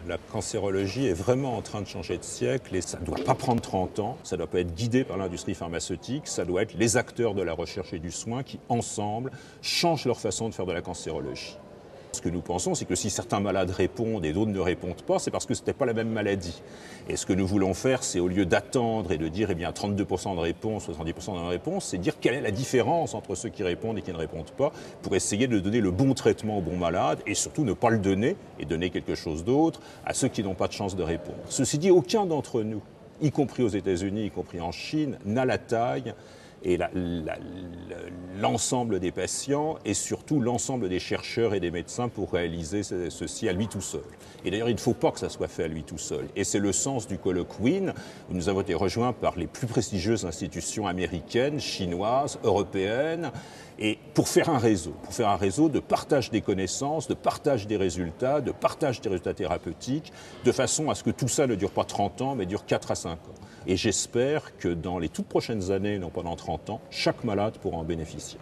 La cancérologie est vraiment en train de changer de siècle et ça ne doit pas prendre 30 ans, ça ne doit pas être guidé par l'industrie pharmaceutique, ça doit être les acteurs de la recherche et du soin qui, ensemble, changent leur façon de faire de la cancérologie. Ce que nous pensons, c'est que si certains malades répondent et d'autres ne répondent pas, c'est parce que ce n'était pas la même maladie. Et ce que nous voulons faire, c'est au lieu d'attendre et de dire, 32% de réponse, 70% de réponse, c'est dire quelle est la différence entre ceux qui répondent et qui ne répondent pas, pour essayer de donner le bon traitement aux bons malades et surtout ne pas le donner et donner quelque chose d'autre à ceux qui n'ont pas de chance de répondre. Ceci dit, aucun d'entre nous, y compris aux États-Unis, y compris en Chine, n'a la taille et l'ensemble des patients et surtout l'ensemble des chercheurs et des médecins pour réaliser ceci à lui tout seul. Et d'ailleurs, il ne faut pas que ça soit fait à lui tout seul. Et c'est le sens du colloque WIN, où nous avons été rejoints par les plus prestigieuses institutions américaines, chinoises, européennes, et pour faire un réseau de partage des connaissances, de partage des résultats thérapeutiques, de façon à ce que tout ça ne dure pas 30 ans, mais dure 4 à 5 ans. Et j'espère que dans les toutes prochaines années, non pas dans 30 ans, chaque malade pourra en bénéficier.